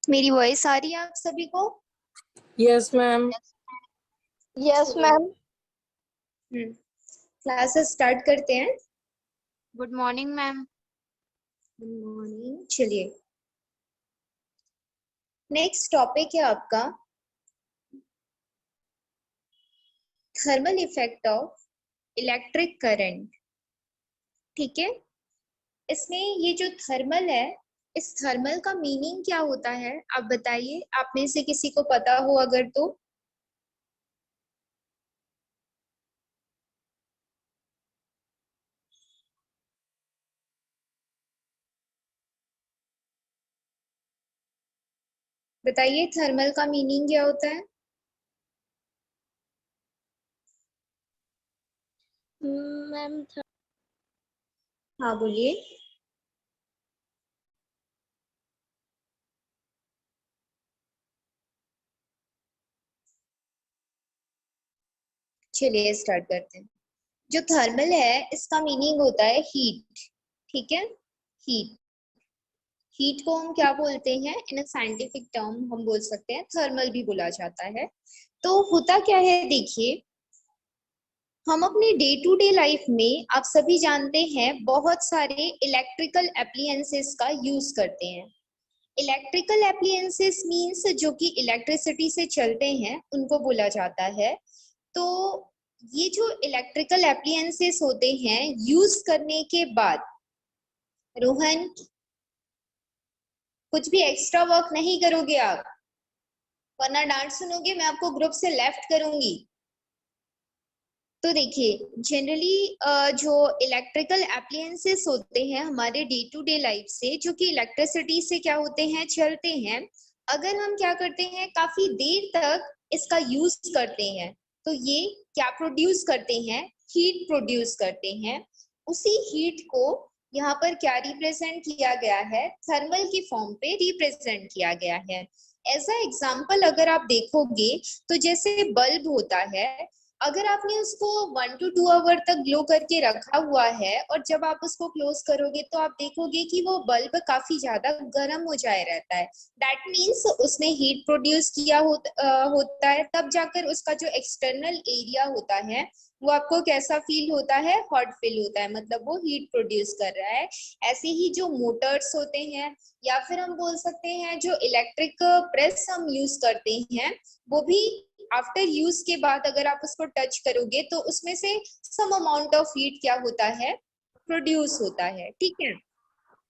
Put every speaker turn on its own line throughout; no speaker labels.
मेरी वॉइस आ रही है आप सभी को?
Yes ma'am.
Yes ma'am.
Class start करते हैं।
Good morning ma'am.
Good morning. चलिए, नेक्स्ट टॉपिक है आपका thermal effect of electric current. ठीक है, इसमें ये जो थर्मल है, इस थर्मल का मीनिंग क्या होता है आप बताइए, आप में से किसी को पता हो अगर तो। बताइए थर्मल का मीनिंग क्या होता है।
मैम
हाँ बोलिए। चलिए स्टार्ट करते हैं। जो थर्मल है इसका मीनिंग होता है हीट। ठीक है, हीट। हीट को हम क्या बोलते हैं, इन अ साइंटिफिक टर्म हम बोल सकते हैं थर्मल भी बोला जाता है। तो होता क्या है देखिए, हम अपने डे टू डे लाइफ में आप सभी जानते हैं बहुत सारे इलेक्ट्रिकल एप्लियंसेस का यूज करते हैं। इलेक्ट्रिकल एप्लियंसेस मींस जो कि इलेक्ट्रिसिटी से चलते हैं उनको बोला जाता है। तो ये जो इलेक्ट्रिकल एप्लियंसेस होते हैं यूज करने के बाद, रोहन कुछ भी एक्स्ट्रा वर्क नहीं करोगे आप, वरना डांट सुनोगे, मैं आपको ग्रुप से लेफ्ट करूंगी। तो देखिए जनरली जो इलेक्ट्रिकल एप्लियंसेस होते हैं हमारे डे टू डे लाइफ से, जो कि इलेक्ट्रिसिटी से क्या होते हैं, चलते हैं। अगर हम क्या करते हैं, काफी देर तक इसका यूज करते हैं, तो ये क्या प्रोड्यूस करते हैं, हीट प्रोड्यूस करते हैं। उसी हीट को यहाँ पर क्या रिप्रेजेंट किया गया है, थर्मल की फॉर्म पे रिप्रेजेंट किया गया है। एज अ एग्जाम्पल अगर आप देखोगे तो जैसे बल्ब होता है, अगर आपने उसको 1 to 2 आवर तक ग्लो करके रखा हुआ है और जब आप उसको क्लोज करोगे तो आप देखोगे कि वो बल्ब काफी ज्यादा गर्म हो जाए रहता है। दैट मीन्स उसने हीट प्रोड्यूस किया होता है, तब जाकर उसका जो एक्सटर्नल एरिया होता है वो आपको कैसा फील होता है, हॉट फील होता है, मतलब वो हीट प्रोड्यूस कर रहा है। ऐसे ही जो मोटर्स होते हैं, या फिर हम बोल सकते हैं जो इलेक्ट्रिक प्रेस हम यूज करते हैं, वो भी आफ्टर यूज के बाद अगर आप उसको टच करोगे तो उसमें से सम अमाउंट ऑफ हीट क्या होता है, प्रोड्यूस होता है। ठीक है,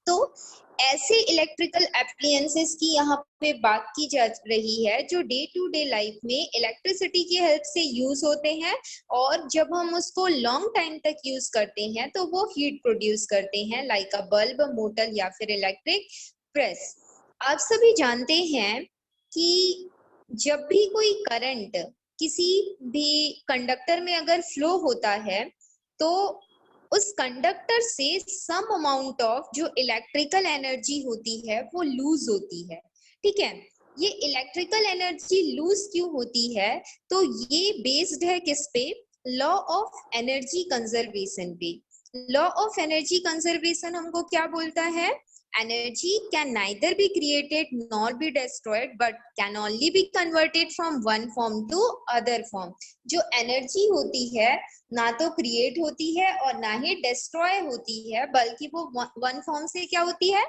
तो ऐसे इलेक्ट्रिकल एप्लियंसेस की यहाँ पे बात की जा रही है जो डे टू डे लाइफ में इलेक्ट्रिसिटी की हेल्प से यूज होते हैं, और जब हम उसको लॉन्ग टाइम तक यूज करते हैं तो वो हीट प्रोड्यूस करते हैं, लाइक अ बल्ब, मोटर या फिर इलेक्ट्रिक प्रेस। आप सभी जानते हैं कि जब भी कोई करंट किसी भी कंडक्टर में अगर फ्लो होता है तो उस कंडक्टर से सम अमाउंट ऑफ जो इलेक्ट्रिकल एनर्जी होती है वो लूज होती है। ठीक है, ये इलेक्ट्रिकल एनर्जी लूज क्यों होती है, तो ये बेस्ड है किस पे, लॉ ऑफ एनर्जी कंजर्वेशन पे। लॉ ऑफ एनर्जी कंजर्वेशन हमको क्या बोलता है, energy can neither be created nor be destroyed but can only be converted from one form to other form। जो एनर्जी होती है ना तो क्रिएट होती है और ना ही डिस्ट्रॉय होती है, बल्कि वो वन फॉर्म से क्या होती है,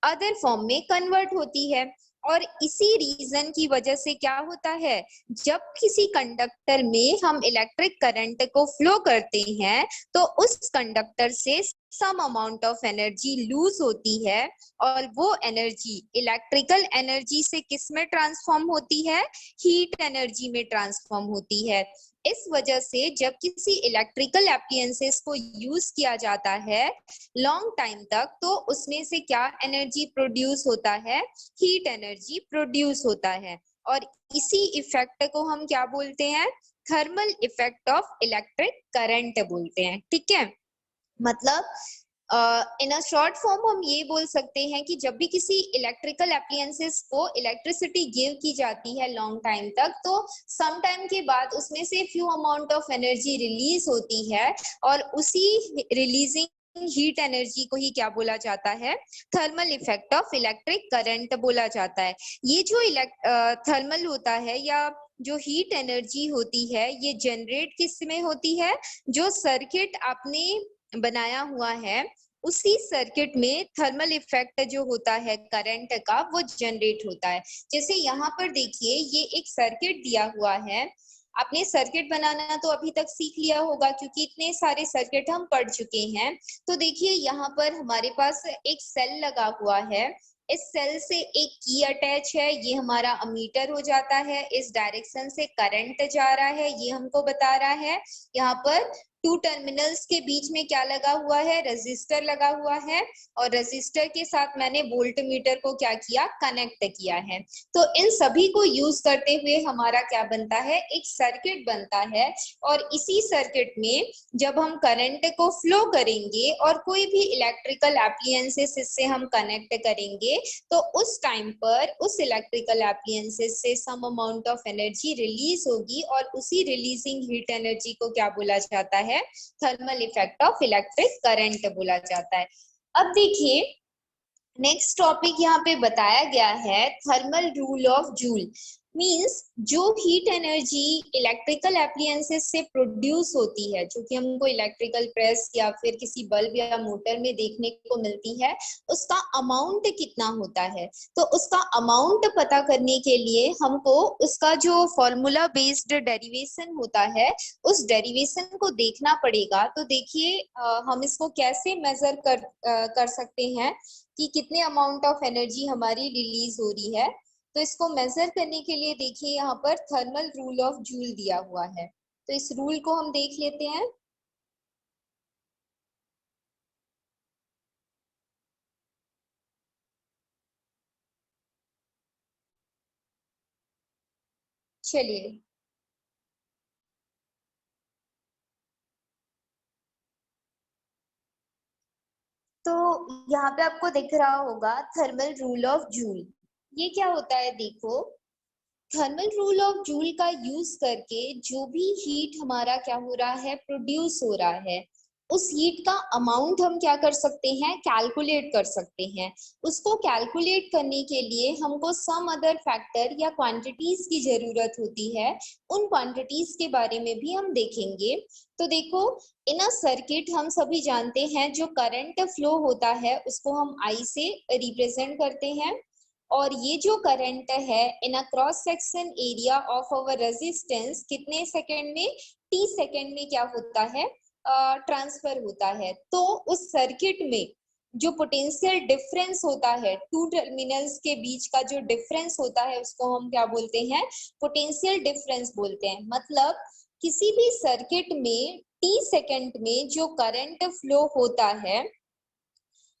अदर फॉर्म में कन्वर्ट होती है। और इसी रीजन की वजह से क्या होता है, जब किसी कंडक्टर में हम इलेक्ट्रिक करंट को फ्लो करते हैं तो उस कंडक्टर से some amount of energy lose होती है, और वो एनर्जी इलेक्ट्रिकल एनर्जी से किस में ट्रांसफॉर्म होती है, हीट एनर्जी में ट्रांसफॉर्म होती है। इस वजह से जब किसी इलेक्ट्रिकल एप्लियंसेस को यूज किया जाता है लॉन्ग टाइम तक, तो उसमें से क्या एनर्जी प्रोड्यूस होता है, हीट एनर्जी प्रोड्यूस होता है। और इसी इफेक्ट को हम क्या बोलते हैं, thermal effect of electric current बोलते हैं। ठीक है, मतलब इन अ शॉर्ट फॉर्म हम ये बोल सकते हैं कि जब भी किसी इलेक्ट्रिकल एप्लियंसेस को इलेक्ट्रिसिटी गिव की जाती है लॉन्ग टाइम तक, तो सम टाइम के बाद उसमें से few amount of energy release होती है, और उसी रिलीजिंग हीट एनर्जी को ही क्या बोला जाता है, thermal effect of electric current बोला जाता है। ये जो थर्मल होता है या जो हीट एनर्जी होती है ये जनरेट किस में होती है, जो सर्किट आपने बनाया हुआ है उसी सर्किट में थर्मल इफेक्ट जो होता है करंट का वो जनरेट होता है। जैसे यहाँ पर देखिए ये एक सर्किट दिया हुआ है, आपने सर्किट बनाना तो अभी तक सीख लिया होगा क्योंकि इतने सारे सर्किट हम पढ़ चुके हैं। तो देखिए यहाँ पर हमारे पास एक सेल लगा हुआ है, इस सेल से एक की अटैच है, ये हमारा अमीटर हो जाता है, इस डायरेक्शन से करंट जा रहा है ये हमको बता रहा है। यहाँ पर टू टर्मिनल्स के बीच में क्या लगा हुआ है, रजिस्टर लगा हुआ है और रजिस्टर के साथ मैंने वोल्ट मीटर को क्या किया, कनेक्ट किया है। तो इन सभी को यूज करते हुए हमारा क्या बनता है, एक सर्किट बनता है और इसी सर्किट में जब हम करंट को फ्लो करेंगे और कोई भी इलेक्ट्रिकल एप्लियंसेस इससे हम कनेक्ट करेंगे तो उस टाइम पर उस इलेक्ट्रिकल एप्लियंसेस से some amount of energy release होगी और उसी रिलीजिंग हीट एनर्जी को क्या बोला जाता है, thermal effect of electric current बोला जाता है। अब देखिए नेक्स्ट टॉपिक यहाँ पे बताया गया है thermal rule of joule. Means जो हीट एनर्जी इलेक्ट्रिकल एप्लियंसेस से प्रोड्यूस होती है, जो कि हमको इलेक्ट्रिकल प्रेस या फिर किसी बल्ब या मोटर में देखने को मिलती है, उसका अमाउंट कितना होता है। तो उसका अमाउंट पता करने के लिए हमको उसका जो फॉर्मूला बेस्ड डेरिवेशन होता है उस डेरिवेशन को देखना पड़ेगा। तो देखिए हम इसको कैसे मेजर कर सकते हैं कि कितने अमाउंट ऑफ एनर्जी हमारी रिलीज हो रही है। तो इसको मेजर करने के लिए देखिए यहाँ पर थर्मल रूल ऑफ जूल दिया हुआ है, तो इस रूल को हम देख लेते हैं। चलिए तो यहाँ पे आपको दिख रहा होगा थर्मल रूल ऑफ जूल। ये क्या होता है, देखो थर्मल रूल ऑफ जूल का यूज करके जो भी हीट हमारा क्या हो रहा है, प्रोड्यूस हो रहा है, उस हीट का अमाउंट हम क्या कर सकते हैं, कैलकुलेट कर सकते हैं। उसको कैलकुलेट करने के लिए हमको सम अदर फैक्टर या क्वांटिटीज की जरूरत होती है, उन क्वांटिटीज के बारे में भी हम देखेंगे। तो देखो इन अ सर्किट हम सभी जानते हैं जो करंट फ्लो होता है उसको हम आई से रिप्रेजेंट करते हैं और ये जो करंट है in a cross section area of our resistance कितने सेकंड में, टी सेकंड में क्या होता है, ट्रांसफर होता है। तो उस सर्किट में जो पोटेंशियल डिफरेंस होता है, टू टर्मिनल्स के बीच का जो डिफरेंस होता है उसको हम क्या बोलते हैं, पोटेंशियल डिफरेंस बोलते हैं। मतलब किसी भी सर्किट में टी सेकंड में जो करंट फ्लो होता है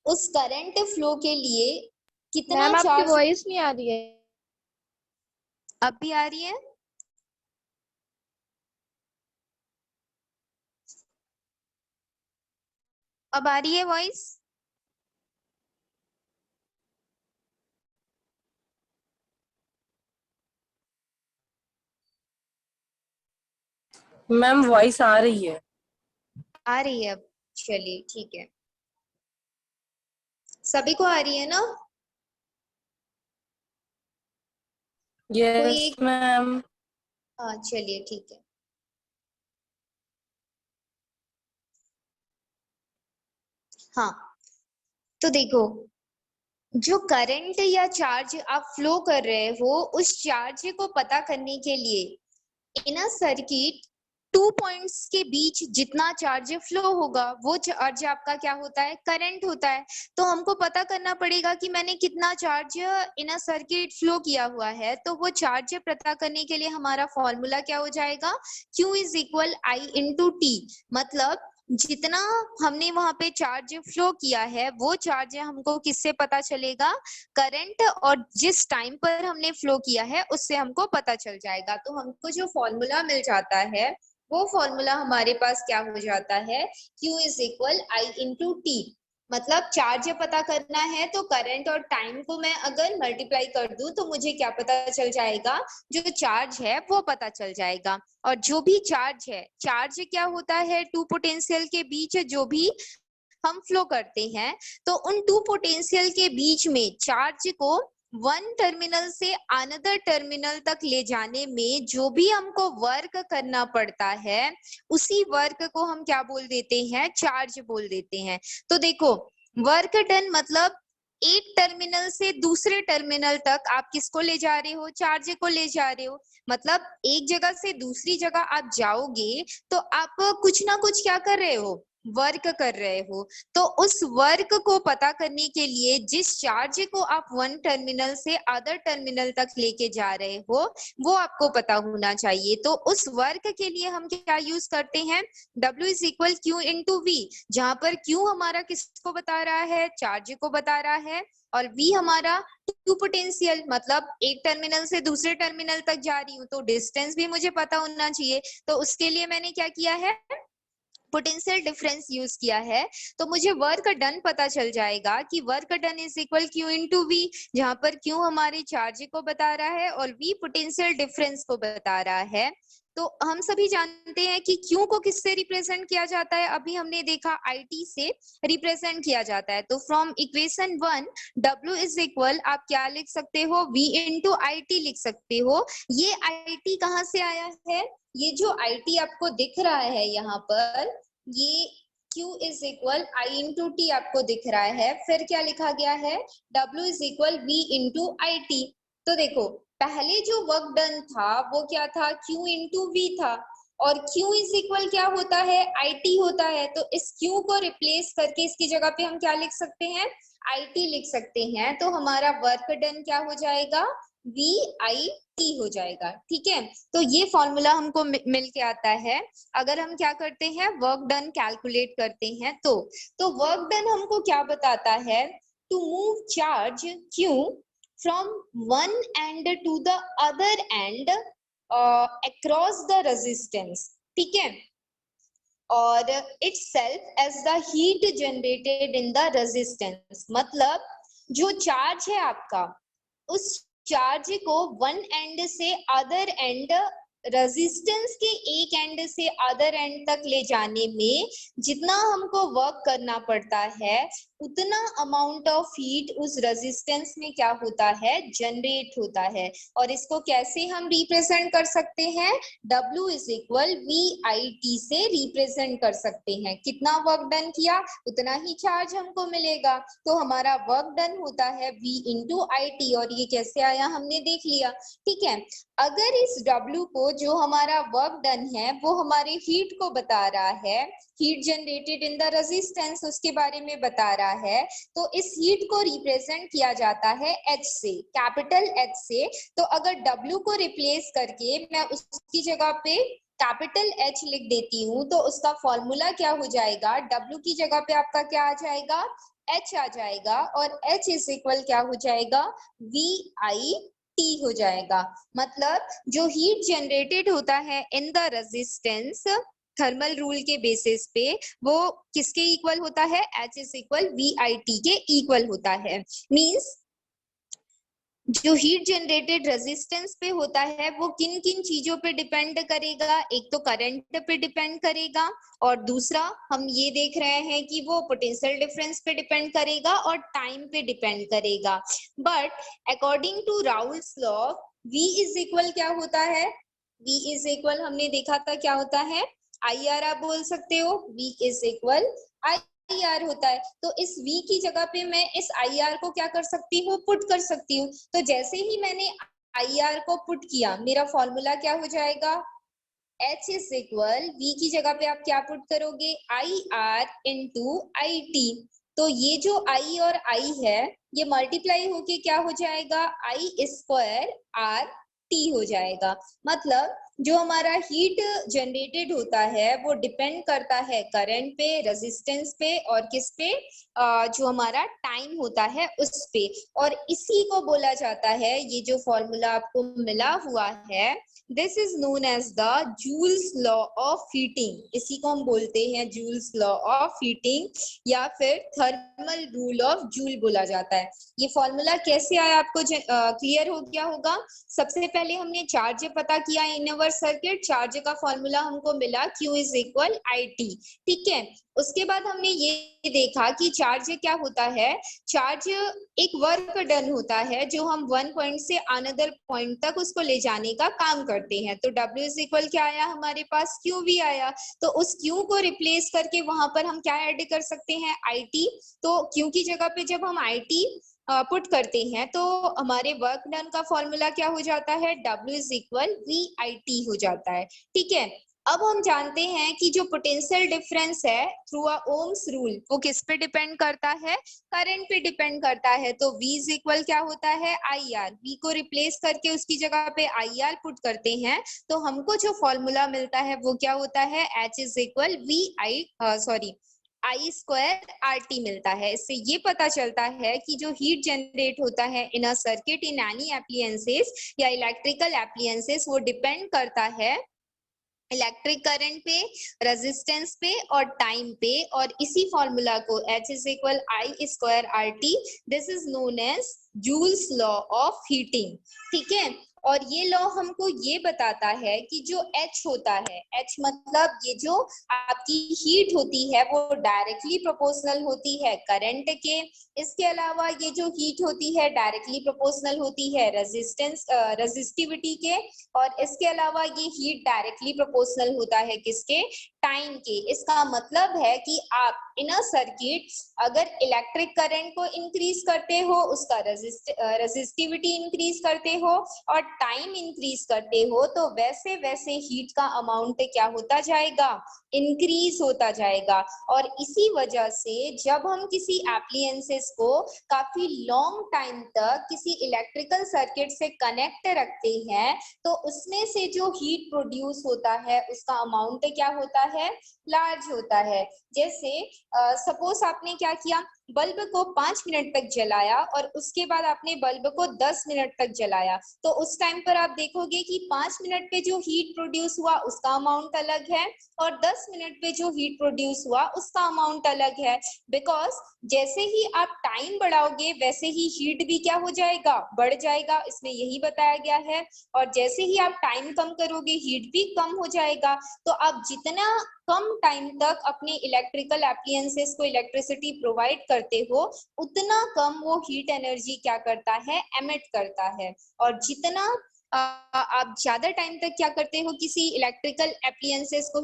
उस करंट फ्लो के लिए कितना
मैम आपकी
चार्ज,
वॉइस नहीं आ रही है।
अब भी आ रही है, अब आ रही है वॉइस।
मैम वॉइस आ रही है।
आ रही है अब, चलिए ठीक है, सभी को आ रही है ना। कोई
यस
एक,
मैम।
हाँ चलिए ठीक है। हाँ तो देखो जो करंट या चार्ज आप फ्लो कर रहे हो उस चार्ज को पता करने के लिए इन अ सर्किट टू पॉइंट्स के बीच जितना चार्ज फ्लो होगा वो चार्ज आपका क्या होता है, करंट होता है। तो हमको पता करना पड़ेगा कि मैंने कितना charge in a circuit flow किया हुआ है। तो वो चार्ज पता करने के लिए हमारा फॉर्मूला क्या हो जाएगा, Q is equal I into T. मतलब जितना हमने वहां पे चार्ज फ्लो किया है वो चार्ज हमको किससे पता चलेगा, करंट, और जिस टाइम पर हमने फ्लो किया है उससे हमको पता चल जाएगा। तो हमको जो फॉर्मूला मिल जाता है वो फॉर्मूला हमारे पास क्या हो जाता है, Q is equal I into T. मतलब चार्ज पता करना है तो करंट और टाइम को मैं अगर मल्टीप्लाई कर दूं तो मुझे क्या पता चल जाएगा, जो चार्ज है वो पता चल जाएगा। और जो भी चार्ज है, चार्ज क्या होता है, टू पोटेंशियल के बीच जो भी हम फ्लो करते हैं, तो उन टू पोटेंशियल के बीच में चार्ज को वन टर्मिनल से अनदर टर्मिनल तक ले जाने में जो भी हमको वर्क करना पड़ता है, उसी वर्क को हम क्या बोल देते हैं, चार्ज बोल देते हैं। तो देखो, वर्क डन मतलब एक टर्मिनल से दूसरे टर्मिनल तक आप किसको ले जा रहे हो, चार्ज को ले जा रहे हो। मतलब एक जगह से दूसरी जगह आप जाओगे तो आप कुछ ना कुछ क्या कर रहे हो, वर्क कर रहे हो। तो उस वर्क को पता करने के लिए जिस चार्ज को आप वन टर्मिनल से अदर टर्मिनल तक लेके जा रहे हो, वो आपको पता होना चाहिए। तो उस वर्क के लिए हम क्या यूज करते हैं, W is equal Q into V, जहां पर Q हमारा किसको बता रहा है, चार्ज को बता रहा है, और V हमारा टू पोटेंशियल, मतलब एक टर्मिनल से दूसरे टर्मिनल तक जा रही हूँ, तो डिस्टेंस भी मुझे पता होना चाहिए। तो उसके लिए मैंने क्या किया है, पोटेंशियल डिफरेंस यूज किया है। तो मुझे वर्क डन पता चल जाएगा कि work done is equal Q into V, जहां पर Q हमारे चार्ज को बता रहा है और V पोटेंशियल डिफरेंस को बता रहा है। तो हम सभी जानते हैं कि Q को किससे रिप्रेजेंट किया जाता है, अभी हमने देखा IT से रिप्रेजेंट किया जाता है। तो from equation 1 W is equal, आप क्या लिख सकते हो, V इंटू IT लिख सकते हो। ये IT कहाँ से आया है, ये जो IT आपको दिख रहा है यहाँ पर, ये Q is equal I into T आपको दिख रहा है। फिर क्या लिखा गया है, W is equal V into IT। तो देखो, पहले जो वर्क डन था वो क्या था, Q इंटू V था, और Q इज इक्वल क्या होता है, IT होता है। तो इस Q को रिप्लेस करके इसकी जगह पे हम क्या लिख सकते हैं, IT लिख सकते हैं। तो हमारा वर्क डन क्या हो जाएगा, VIT हो जाएगा। ठीक है, तो ये फॉर्मूला हमको मिल के आता है अगर हम क्या करते हैं, वर्क डन कैलकुलेट करते हैं। तो वर्क डन हमको क्या बताता है, to move charge Q from one end to the other end across the resistance. ठीक है, और itself as the heat generated in the resistance, मतलब जो चार्ज है आपका, उस चार्ज को वन एंड से अदर एंड, रेजिस्टेंस के एक एंड से अदर एंड तक ले जाने में जितना हमको वर्क करना पड़ता है, उतना अमाउंट ऑफ हीट उस रेजिस्टेंस में क्या होता है, जनरेट होता है। और इसको कैसे हम रिप्रेजेंट कर सकते हैं, W इज इक्वल VIT से रिप्रेजेंट कर सकते हैं। कितना वर्क डन किया उतना ही चार्ज हमको मिलेगा, तो हमारा वर्क डन होता है V इंटू IT। और ये कैसे आया हमने देख लिया। ठीक है, अगर इस W को, जो हमारा वर्क डन है, वो हमारे हीट को बता रहा है, heat generated in the resistance, उसके बारे में बता रहा है, तो इस हीट को रिप्रेजेंट किया जाता है H से, कैपिटल H से। तो अगर W को रिप्लेस करके मैं उसकी जगह पे कैपिटल H लिख देती हूँ, तो उसका फॉर्मूला क्या हो जाएगा, W की जगह पे आपका क्या आ जाएगा, H आ जाएगा, और H इज इक्वल क्या हो जाएगा, VIT हो जाएगा। मतलब जो हीट जनरेटेड होता है in the resistance, thermal rule के बेसिस पे, वो किसके इक्वल होता है, H इज इक्वल VIT के इक्वल होता है। मींस जो हीट जनरेटेड रेजिस्टेंस पे होता है वो किन किन चीजों पे डिपेंड करेगा, एक तो करंट पे डिपेंड करेगा, और दूसरा हम ये देख रहे हैं कि वो पोटेंशियल डिफरेंस पे डिपेंड करेगा और टाइम पे डिपेंड करेगा। But according to Raoult's law, V is equal क्या होता है, V इज इक्वल हमने देखा था क्या होता है, IR आप बोल सकते हो, V इज इक्वल IR होता है। तो इस V की जगह पे मैं इस IR को क्या कर सकती हूँ, पुट कर सकती हूँ। तो जैसे ही मैंने IR को पुट किया, मेरा फॉर्मूला क्या हो जाएगा, H इज इक्वल, V की जगह पे आप क्या पुट करोगे, IR इंटू IT। तो ये जो I और I है, ये मल्टीप्लाई होके क्या हो जाएगा, I स्क्वायर RT हो जाएगा। मतलब जो हमारा हीट जनरेटेड होता है वो डिपेंड करता है करंट पे, रेजिस्टेंस पे, और किस पे, जो हमारा टाइम होता है उस पे। और इसी को बोला जाता है, ये जो फॉर्मूला आपको मिला हुआ है, this is known as the Joule's law of heating. इसी को हम बोलते हैं जूल्स लॉ ऑफ हीटिंग, या फिर थर्मल रूल ऑफ जूल बोला जाता है। ये फॉर्मूला कैसे आया आपको क्लियर हो गया होगा। सबसे पहले हमने चार्ज पता किया इन ओवर सर्किट चार्ज का फॉर्मूला हमको मिला Q इज इक्वल IT। ठीक है, उसके बाद हमने ये देखा कि चार्ज क्या होता है, चार्ज एक वर्क डन होता है जो हम वन पॉइंट से अनदर पॉइंट तक उसको ले जाने का काम करते हैं। तो W इज इक्वल क्या आया हमारे पास, QV आया। तो उस Q को रिप्लेस करके वहां पर हम क्या ऐड कर सकते हैं, IT। तो Q की जगह पे जब हम IT पुट करते हैं तो हमारे वर्क डन का फॉर्मूला क्या हो जाता है, W इज इक्वल VIT हो जाता है। ठीक है, अब हम जानते हैं कि जो पोटेंशियल डिफरेंस है थ्रू अ ओम्स रूल वो किस पे डिपेंड करता है, करंट पे डिपेंड करता है। तो V इज इक्वल क्या होता है, IR। V को रिप्लेस करके उसकी जगह पे IR पुट करते हैं तो हमको जो फॉर्मूला मिलता है वो क्या होता है, H is equal I square RT मिलता है। इससे ये पता चलता है कि जो हीट जनरेट होता है in a circuit in any appliances या इलेक्ट्रिकल एप्लियंसेस वो डिपेंड करता है इलेक्ट्रिक करंट पे, रेजिस्टेंस पे और टाइम पे। और इसी फॉर्मूला को H is equal I square RT, this is known as Joule's law of heating. ठीक है, और ये लॉ हमको ये बताता है कि जो H होता है, H मतलब ये जो आपकी हीट होती है वो डायरेक्टली प्रोपोर्शनल होती है करंट के। इसके अलावा ये जो हीट होती है डायरेक्टली प्रोपोर्शनल होती है रेजिस्टिविटी के। और इसके अलावा ये हीट डायरेक्टली प्रोपोर्शनल होता है किसके, टाइम के। इसका मतलब है कि आप इन अ सर्किट अगर इलेक्ट्रिक करंट को इंक्रीज करते हो, उसका रेजिस्टिविटी इंक्रीज करते हो और टाइम इंक्रीज करते हो तो वैसे वैसे हीट का अमाउंट क्या होता जाएगा, इंक्रीज होता जाएगा। और इसी वजह से जब हम किसी एप्लियंसेस को काफी लॉन्ग टाइम तक किसी इलेक्ट्रिकल सर्किट से कनेक्ट रखते हैं तो उसमें से जो हीट प्रोड्यूस होता है उसका अमाउंट क्या होता है, लार्ज होता है। जैसे सपोज आपने क्या किया, बल्ब को 5 मिनट तक जलाया और उसके बाद आपने बल्ब को 10 मिनट तक जलाया, तो उस टाइम पर आप देखोगे कि 5 मिनट पे जो हीट प्रोड्यूस हुआ उसका अमाउंट अलग है और 10 मिनट पे जो हीट प्रोड्यूस हुआ उसका अमाउंट अलग है। बिकॉज जैसे ही आप टाइम बढ़ाओगे वैसे ही हीट भी क्या हो जाएगा, बढ़ जाएगा, इसमें यही बताया गया है। और जैसे ही आप टाइम कम करोगे हीट भी कम हो जाएगा। तो आप जितना कम टाइम तक अपने इलेक्ट्रिकल एप्लियंसेस को इलेक्ट्रिसिटी प्रोवाइड करते हो उतना कम वो हीट एनर्जी क्या करता है, एमिट करता है। और जितना आप ज्यादा टाइम तक क्या करते हो, किसी इलेक्ट्रिकल एप्लियंसेस को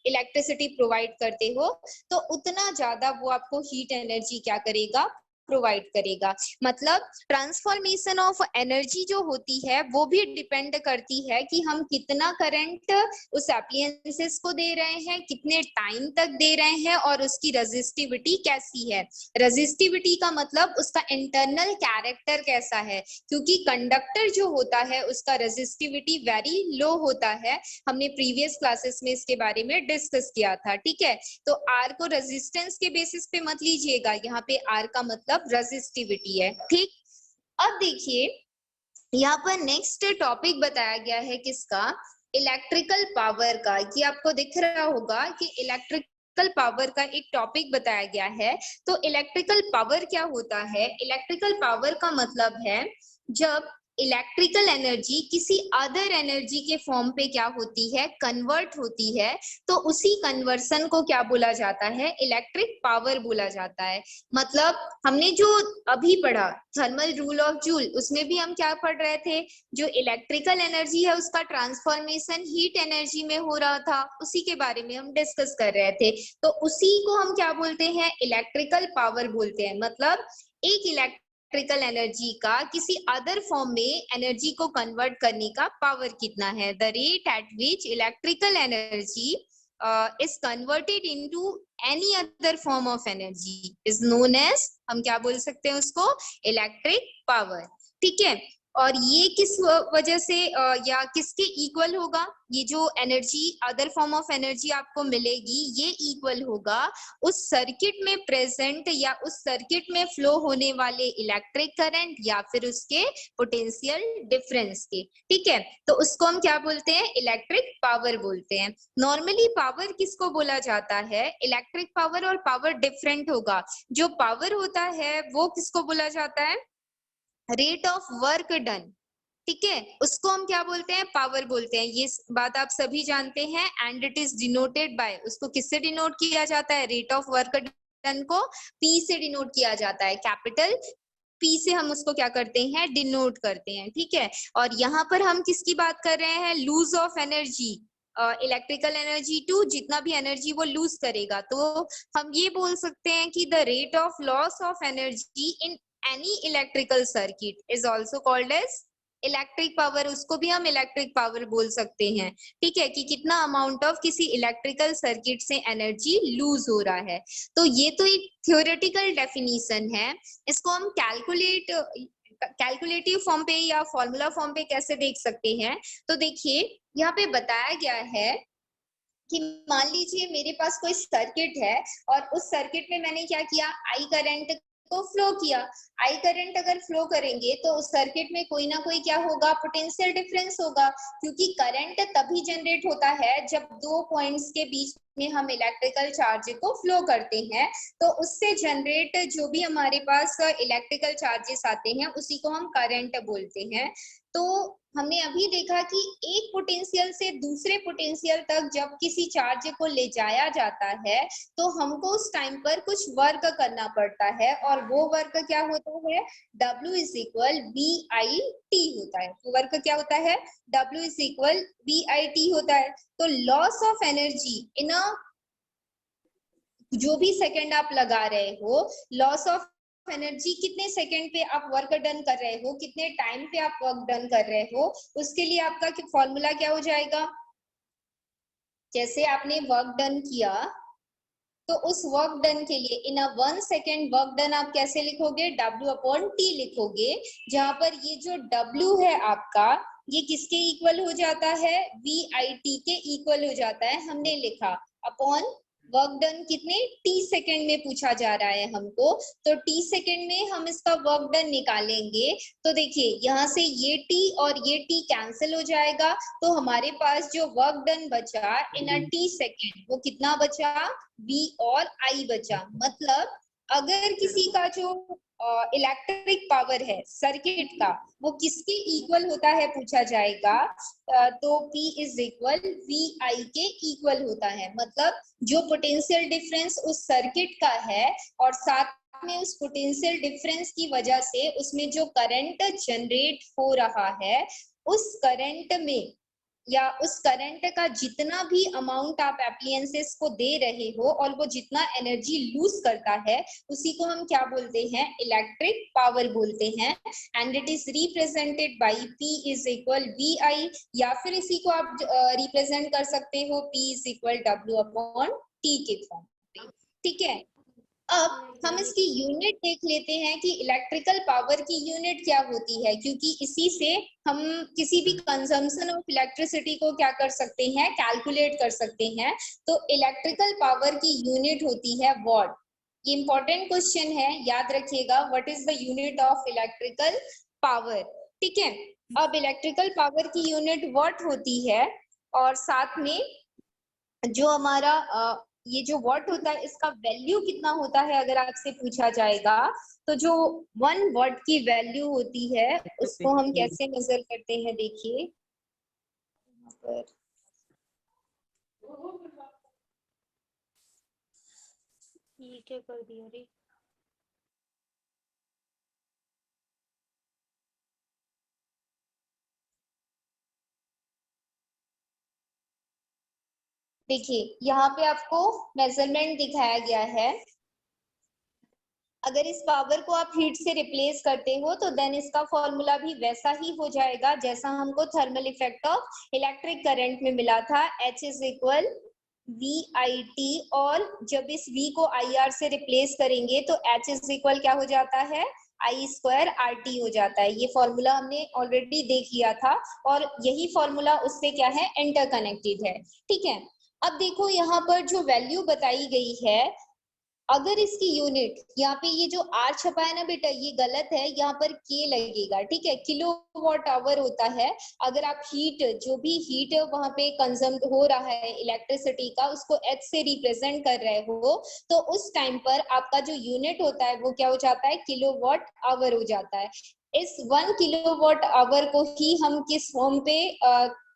इलेक्ट्रिसिटी प्रोवाइड करते हो तो उतना ज्यादा वो आपको हीट एनर्जी क्या करेगा, प्रोवाइड करेगा। मतलब ट्रांसफॉर्मेशन ऑफ एनर्जी जो होती है वो भी डिपेंड करती है कि हम कितना करंट उस एप्लियंसेस को दे रहे हैं, कितने टाइम तक दे रहे हैं और उसकी रेजिस्टिविटी कैसी है। रेजिस्टिविटी का मतलब उसका इंटरनल कैरेक्टर कैसा है, क्योंकि कंडक्टर जो होता है उसका रेजिस्टिविटी वेरी लो होता है। हमने प्रीवियस क्लासेस में इसके बारे में डिस्कस किया था। ठीक है, तो आर को रेजिस्टेंस के बेसिस पे मत लीजिएगा, यहाँ पे आर का मतलब रेजिस्टिविटी है। ठीक, अब देखिए यहाँ पर नेक्स्ट टॉपिक बताया गया है किसका, इलेक्ट्रिकल पावर का। ये आपको दिख रहा होगा कि इलेक्ट्रिकल पावर का एक टॉपिक बताया गया है। तो इलेक्ट्रिकल पावर क्या होता है, इलेक्ट्रिकल पावर का मतलब है जब इलेक्ट्रिकल एनर्जी किसी अदर एनर्जी के फॉर्म पे क्या होती है, कन्वर्ट होती है, तो उसी कन्वर्सन को क्या बोला जाता है, इलेक्ट्रिक पावर बोला जाता है। मतलब हमने जो अभी पढ़ा थर्मल रूल ऑफ जूल, उसमें भी हम क्या पढ़ रहे थे, जो इलेक्ट्रिकल एनर्जी है उसका ट्रांसफॉर्मेशन हीट एनर्जी में हो रहा था, उसी के बारे में हम डिस्कस कर रहे थे। तो उसी को हम क्या बोलते हैं, इलेक्ट्रिकल पावर बोलते हैं। मतलब एक इलेक्ट्रिकल एनर्जी का किसी अदर फॉर्म में एनर्जी को कन्वर्ट करने का पावर कितना है, the rate at which electrical energy is converted into any other form of energy is known as, हम क्या बोल सकते हैं उसको, इलेक्ट्रिक पावर। ठीक है, और ये किस वजह से या किसके इक्वल होगा, ये जो energy other form of energy आपको मिलेगी ये इक्वल होगा उस सर्किट में प्रेजेंट या उस सर्किट में फ्लो होने वाले इलेक्ट्रिक करंट या फिर उसके पोटेंशियल डिफरेंस के। ठीक है, तो उसको हम क्या बोलते हैं, इलेक्ट्रिक पावर बोलते हैं। नॉर्मली पावर किसको बोला जाता है, इलेक्ट्रिक पावर और पावर डिफरेंट होगा। जो पावर होता है वो किसको बोला जाता है, रेट ऑफ वर्क डन। ठीक है, उसको हम क्या बोलते हैं, पावर बोलते हैं। ये बात आप सभी जानते हैं। And it is denoted by, उसको किससे डिनोट किया जाता है, रेट ऑफ वर्क डन को पी से डिनोट किया जाता है, कैपिटल पी से हम उसको क्या करते हैं, डिनोट करते हैं। ठीक है, और यहाँ पर हम किसकी बात कर रहे हैं, lose of energy, electrical energy too, जितना भी एनर्जी वो लूज करेगा, तो हम ये बोल सकते हैं कि the rate of loss of energy in any electrical circuit is also called as electric power. उसको भी हम इलेक्ट्रिक पावर बोल सकते हैं। ठीक है, कि कितना अमाउंट ऑफ किसी इलेक्ट्रिकल सर्किट से एनर्जी लूज हो रहा है। तो ये तो एक थ्योरेटिकल डेफिनेशन है। इसको हम कैलकुलेटिव फॉर्म पे या फॉर्मूला फॉर्म पे कैसे देख सकते हैं, तो देखिए यहाँ पे बताया गया है कि मान लीजिए मेरे पास कोई सर्किट है और उस सर्किट में मैंने क्या किया, आई करंट को फ्लो किया। आई करंट अगर फ्लो करेंगे तो उस सर्किट में कोई ना कोई क्या होगा, पोटेंशियल डिफरेंस होगा, क्योंकि करंट तभी जनरेट होता है जब दो पॉइंट्स के बीच में हम इलेक्ट्रिकल चार्ज को फ्लो करते हैं। तो उससे जनरेट जो भी हमारे पास इलेक्ट्रिकल चार्जेस आते हैं उसी को हम करंट बोलते हैं। तो हमने अभी देखा कि एक पोटेंशियल से दूसरे पोटेंशियल तक जब किसी चार्ज को ले जाया जाता है तो हमको उस टाइम पर कुछ वर्क करना पड़ता है, और वो वर्क क्या होता है, W इज इक्वल VIT होता है। तो वर्क क्या होता है, W इज इक्वल VIT होता है। तो लॉस ऑफ एनर्जी इन अ, जो भी सेकंड आप लगा रहे हो, लॉस ऑफ एनर्जी कितने सेकंड पे आप वर्क डन कर रहे हो, कितने टाइम पे आप वर्क डन कर रहे हो, उसके लिए आपका फॉर्मूला क्या हो जाएगा, जैसे आपने वर्क डन किया तो उस वर्क डन के लिए इन अ 1 सेकेंड वर्क डन आप कैसे लिखोगे, W/T लिखोगे, जहां पर ये जो W है आपका, ये किसके इक्वल हो जाता है, VIT के इक्वल हो जाता है। हमने लिखा अपॉन वर्क डन कितने T सेकेंड में पूछा जा रहा है हमको, तो T सेकेंड में हम इसका वर्क डन निकालेंगे। तो देखिए यहाँ से ये T और ये T कैंसिल हो जाएगा, तो हमारे पास जो वर्क डन बचा इन अ T सेकेंड वो कितना बचा, V और I बचा। मतलब अगर किसी का जो इलेक्ट्रिक पावर है सर्किट का वो किसके इक्वल होता है पूछा जाएगा, तो P इज इक्वल VI के इक्वल होता है। मतलब जो पोटेंशियल डिफरेंस उस सर्किट का है और साथ में उस पोटेंशियल डिफरेंस की वजह से उसमें जो करंट जनरेट हो रहा है, उस करंट में या उस करंट का जितना भी अमाउंट आप एप्लियंसेस को दे रहे हो और वो जितना एनर्जी लूज करता है उसी को हम क्या बोलते हैं, इलेक्ट्रिक पावर बोलते हैं। And it is represented by P is equal VI, या फिर इसी को आप रिप्रेजेंट कर सकते हो P इज इक्वल W/T के फॉर्म पे। ठीक है, अब हम इसकी यूनिट देख लेते हैं कि इलेक्ट्रिकल पावर की यूनिट क्या होती है, क्योंकि इसी से हम किसी भी कंजम्पशन ऑफ इलेक्ट्रिसिटी को क्या कर सकते हैं, कैलकुलेट कर सकते हैं। तो इलेक्ट्रिकल पावर की यूनिट होती है वॉट। ये इंपॉर्टेंट क्वेश्चन है, याद रखिएगा, what is the unit of electrical power. ठीक है, अब इलेक्ट्रिकल पावर की यूनिट वॉट होती है, और साथ में जो हमारा ये जो वॉट होता है इसका वैल्यू कितना होता है अगर आपसे पूछा जाएगा, तो जो 1 वॉट की वैल्यू होती है उसको हम कैसे मेजर करते हैं, देखिए यहाँ पर
ठीक है, कर दिया रे।
देखिए यहाँ पे आपको मेजरमेंट दिखाया गया है। अगर इस पावर को आप हीट से रिप्लेस करते हो तो देन इसका फॉर्मूला भी वैसा ही हो जाएगा जैसा हमको thermal effect of electric current में मिला था, H इज इक्वल VIT, और जब इस V को IR से रिप्लेस करेंगे तो H इज इक्वल क्या हो जाता है, I² RT हो जाता है। ये फॉर्मूला हमने ऑलरेडी देख लिया था और यही फॉर्मूला उससे क्या है, इंटरकनेक्टेड है। ठीक है, अब देखो यहाँ पर जो वैल्यू बताई गई है अगर इसकी यूनिट, यहाँ पे ये जो आर छपा है ना बेटा ये गलत है, यहाँ पर के लगेगा, ठीक है। किलोवाट आवर होता है, अगर आप हीट, जो भी हीट वहां पे कंज्यूम हो रहा है इलेक्ट्रिसिटी का, उसको एच से रिप्रेजेंट कर रहे हो, तो उस टाइम पर आपका जो यूनिट होता है वो क्या हो जाता है, किलोवाट आवर हो जाता है। इस 1 किलोवाट आवर को ही हम किस फॉर्म पे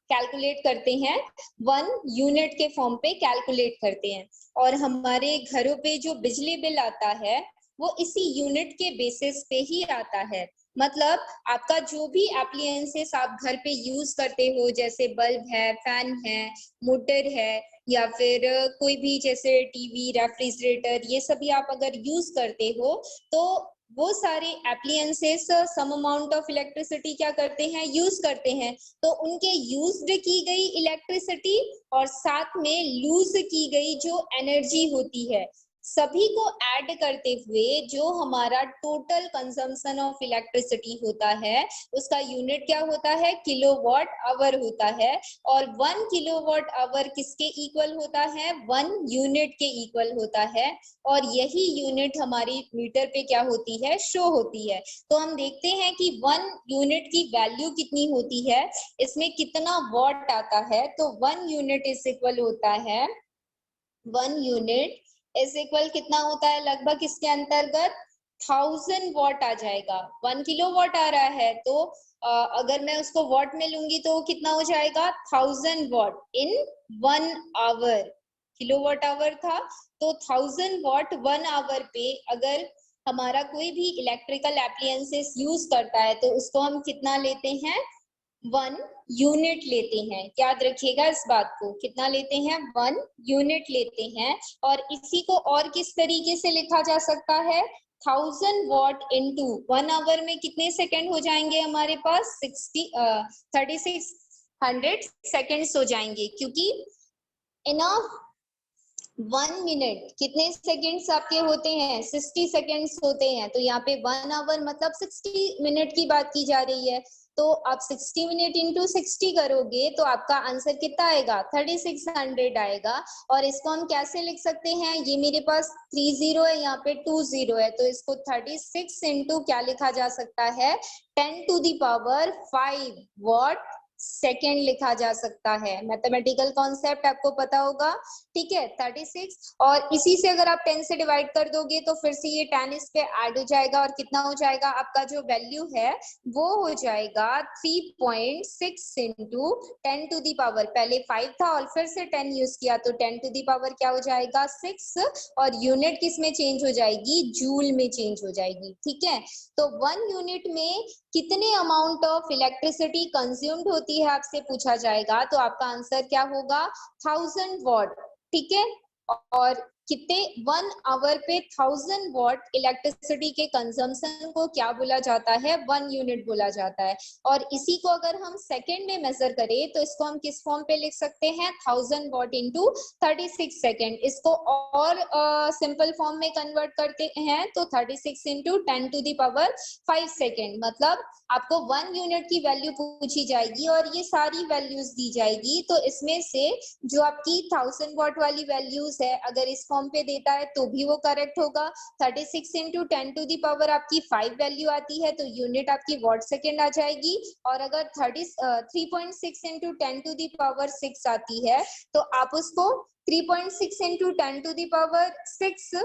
कैलकुलेट करते हैं, 1 यूनिट के फॉर्म पे कैलकुलेट करते हैं। और हमारे घरों पे जो बिजली बिल आता है वो इसी यूनिट के बेसिस पे ही आता है। मतलब आपका जो भी एप्लियंसेस आप घर पे यूज करते हो, जैसे बल्ब है, फैन है, मोटर है, या फिर कोई भी जैसे टीवी, रेफ्रिजरेटर, ये सभी आप अगर यूज करते हो, तो वो सारे appliances some amount of electricity क्या करते हैं, यूज करते हैं। तो उनके यूज्ड की गई इलेक्ट्रिसिटी और साथ में लूज की गई जो एनर्जी होती है, सभी को ऐड करते हुए जो हमारा टोटल कंजम्पशन ऑफ इलेक्ट्रिसिटी होता है, उसका यूनिट क्या होता है, किलोवाट आवर होता है। और 1 किलोवाट आवर किसके इक्वल होता है, 1 यूनिट के इक्वल होता है। और यही यूनिट हमारी मीटर पे क्या होती है, शो होती है। तो हम देखते हैं कि 1 यूनिट की वैल्यू कितनी होती है, इसमें कितना वॉट आता है। तो 1 यूनिट इज इक्वल होता है, 1 यूनिट इज इक्वल कितना होता है, लगभग इसके अंतर्गत 1000 वॉट आ जाएगा। 1 किलो वॉट आ रहा है, तो अगर मैं उसको वॉट में लूंगी तो कितना हो जाएगा, 1000 watt in 1 hour. Kilowatt hour था, तो 1000 वॉट 1 आवर पे अगर हमारा कोई भी इलेक्ट्रिकल एप्लियंसेस यूज करता है, तो उसको हम कितना लेते हैं, 1 यूनिट लेते हैं। याद रखिएगा इस बात को, कितना लेते हैं, 1 यूनिट लेते हैं। और इसी को और किस तरीके से लिखा जा सकता है, 1000 वॉट इंटू 1 आवर में कितने सेकेंड हो जाएंगे हमारे पास, 3600 सेकेंड्स हो जाएंगे, क्योंकि इन 1 मिनट कितने सेकेंड्स आपके होते हैं, 60 सेकेंड्स होते हैं। तो यहाँ पे 1 आवर मतलब 60 मिनट की बात की जा रही है। तो आप 60 मिनट इंटू 60 करोगे तो आपका आंसर कितना आएगा, 3600 आएगा। और इसको हम कैसे लिख सकते हैं, ये मेरे पास 30 है, यहाँ पे 20 है, तो इसको 36 इंटू क्या लिखा जा सकता है, 10⁵ वॉट सेकेंड लिखा जा सकता है। मैथमेटिकल कॉन्सेप्ट आपको पता होगा, ठीक है। 36, और इसी से अगर आप 10 से डिवाइड कर दोगे तो फिर से ये 10 इस पे ऐड हो जाएगा, और कितना हो जाएगा, आपका जो वैल्यू है वो हो जाएगा 3.6 इंटू 10⁻, पहले 5 था और फिर से 10 यूज किया, तो 10⁻ क्या हो जाएगा, 6, और यूनिट किस में चेंज हो जाएगी, जूल में चेंज हो जाएगी, ठीक है। तो 1 यूनिट में कितने अमाउंट ऑफ इलेक्ट्रिसिटी कंज्यूम्ड होती है आपसे पूछा जाएगा, तो आपका आंसर क्या होगा, 1000 वॉट, ठीक है। और कितने 1 आवर पे 1000 वॉट इलेक्ट्रिसिटी के कंजम्पशन को क्या बोला जाता है, 1 यूनिट बोला जाता है। और इसी को अगर हम सेकेंड में मेजर करें तो इसको हम किस फॉर्म पे लिख सकते हैं, 1000 वॉट इंटू 36 सेकेंड। इसको और सिंपल फॉर्म में कन्वर्ट करते हैं तो 36 इंटू 10⁵ सेकेंड, मतलब आपको 1 यूनिट की वैल्यू पूछी जाएगी और ये सारी वैल्यूज दी जाएगी। तो इसमें से जो आपकी 1000 वॉट वाली वैल्यूज है, अगर इस फॉर्म पे देता है तो भी वो करेक्ट होगा। 36 इंटू 10⁵ आपकी 5 वैल्यू आती है, तो यूनिट आपकी वॉट सेकेंड आ जाएगी। और अगर 3.6 इंटू 10⁻6 आती है, तो आप उसको 3.6 इंटू 10⁻6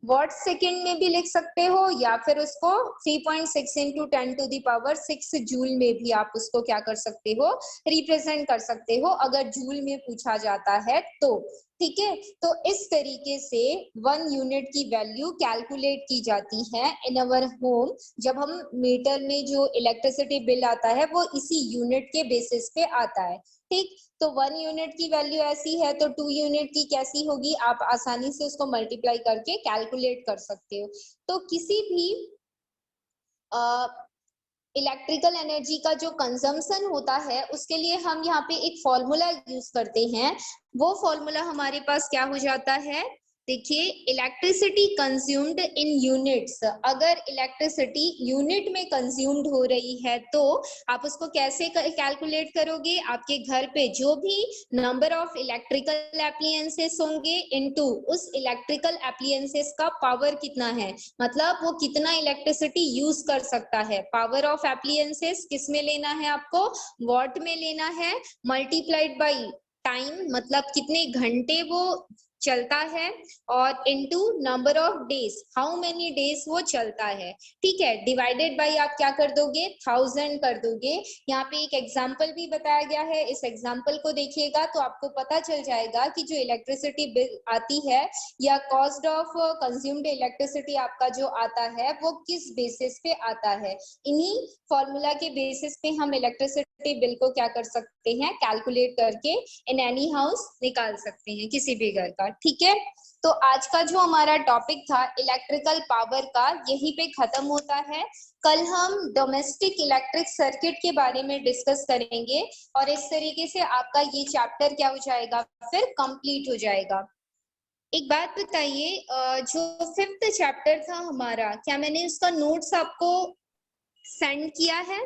वॉट सेकेंड में भी लिख सकते हो, या फिर उसको 3.6 इंटू 10⁻6 जूल में भी आप उसको क्या कर सकते हो, रिप्रेजेंट कर सकते हो, अगर जूल में पूछा जाता है तो, ठीक है। तो इस तरीके से 1 यूनिट की वैल्यू कैलकुलेट की जाती है इन अवर होम। जब हम मीटर में जो इलेक्ट्रिसिटी बिल आता है वो इसी यूनिट के बेसिस पे आता है, ठीक। तो 1 यूनिट की वैल्यू ऐसी है, तो 2 यूनिट की कैसी होगी, आप आसानी से उसको मल्टीप्लाई करके कैलकुलेट कर सकते हो। तो किसी भी इलेक्ट्रिकल एनर्जी का जो कंजम्पशन होता है उसके लिए हम यहाँ पे एक फॉर्मूला यूज करते हैं। वो फॉर्मूला हमारे पास क्या हो जाता है, देखिए इलेक्ट्रिसिटी कंज्यूम्ड इन यूनिट्स, अगर इलेक्ट्रिसिटी यूनिट में कंज्यूम्ड हो रही है तो आप उसको कैसे कैलकुलेट करोगे? आपके घर पे जो भी नंबर ऑफ इलेक्ट्रिकल एप्लियंसेस होंगे इनटू उस इलेक्ट्रिकल एप्लियंसेस का पावर कितना है, मतलब वो कितना इलेक्ट्रिसिटी यूज कर सकता है। पावर ऑफ एप्लियंसेस किस में लेना है आपको? वॉट में लेना है, मल्टीप्लाइड बाई टाइम, मतलब कितने घंटे वो चलता है, और into number of days, how many days वो चलता है। ठीक है, डिवाइडेड बाय आप क्या कर दोगे? 1000 कर दोगे। यहाँ पे एक एग्जांपल भी बताया गया है, इस एग्जांपल को देखिएगा तो आपको पता चल जाएगा कि जो इलेक्ट्रिसिटी बिल आती है या कॉस्ट ऑफ कंज्यूम्ड इलेक्ट्रिसिटी आपका जो आता है वो किस बेसिस पे आता है। इन्हीं फॉर्मूला के बेसिस पे हम इलेक्ट्रिसिटी बिल को क्या कर सकते हैं? कैलकुलेट करके इन एनी हाउस निकाल सकते हैं, किसी भी घर का। ठीक है, तो आज का जो हमारा टॉपिक था इलेक्ट्रिकल पावर का यहीं पे खत्म होता है। कल हम डोमेस्टिक इलेक्ट्रिक सर्किट के बारे में डिस्कस करेंगे और इस तरीके से आपका ये चैप्टर क्या हो जाएगा? फिर कंप्लीट हो जाएगा। एक बात बताइए, जो 5th चैप्टर था हमारा, क्या मैंने उसका नोट्स आपको सेंड किया है?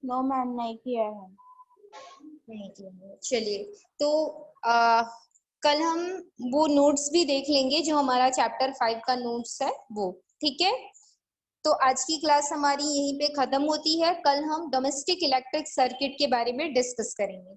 नो मैम, नहीं किया है।
नहीं किया है, चलिए। तो कल हम वो नोट्स भी देख लेंगे जो हमारा चैप्टर 5 का नोट्स है वो। ठीक है, तो आज की क्लास हमारी यहीं पे खत्म होती है। कल हम डोमेस्टिक इलेक्ट्रिक सर्किट के बारे में डिस्कस करेंगे।